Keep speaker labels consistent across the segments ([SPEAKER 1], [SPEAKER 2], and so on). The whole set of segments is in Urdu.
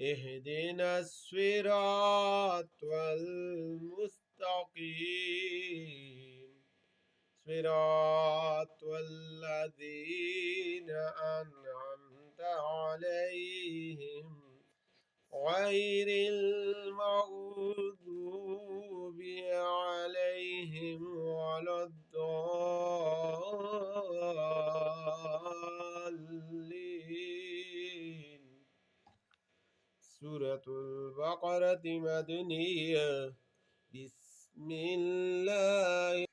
[SPEAKER 1] اهدنا الصراط المستقيم صراط الذين أنعمت عليهم غير المغضوب عليهم ولا الضالين. سورة البقرة مدنية. بسم الله.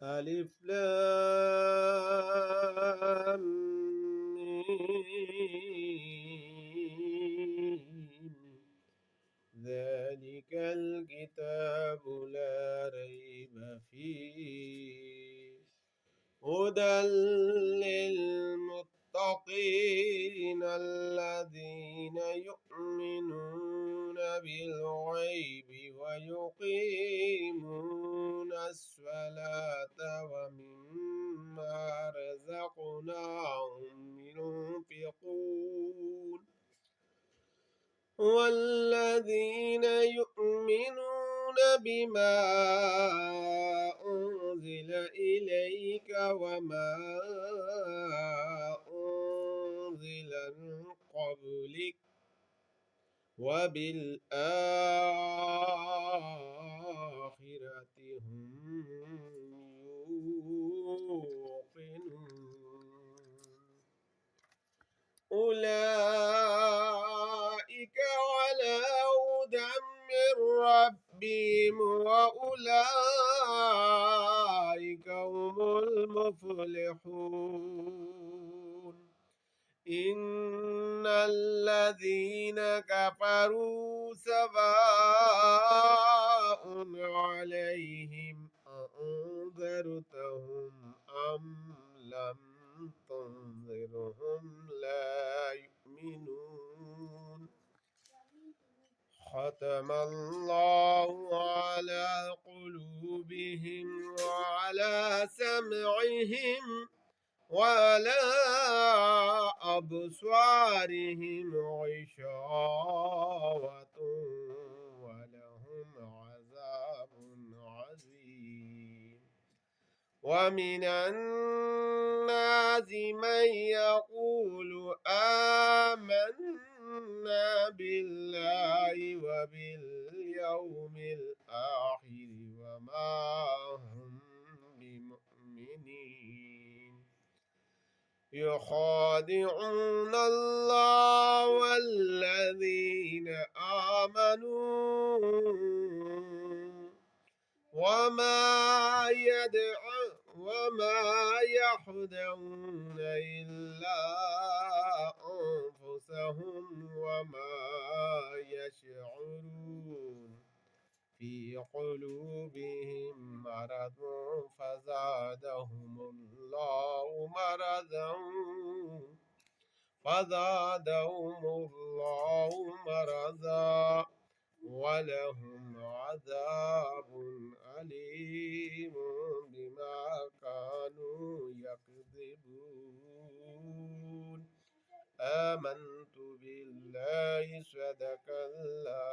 [SPEAKER 1] ألف لام ميم. ذلك الكتاب لا ريب فيه هدى للمتقين الذين يؤمنون بالغيب ويقيمون الصلاة ومما رزقناهم ينفقون. والذين يؤمنون بما أنزل إليك وما أنزل من قبلك وبالآخرة هم يوقنون. أولئك على هدى من ربهم وأولئك هم المفلحون. إن الذين كفروا سواء عليهم أنذرتهم أم لم تنذرهم لا يؤمنون. ختم الله على قلوبهم وعلى سمعهم وعلى أبصارهم غشاوة ولهم عذاب عظيم. ومن الناس من يقول آمنا بالله وباليوم الآخر وما هم بمؤمنين. يخادعون الله والذين آمنوا وما يخدعون إلا أنفسهم وما يشعرون. في قلوبهم مرض فزادهم الله مرضا ولهم عذاب أليم بما كانوا يكذبون. آمنت بالله صدق الله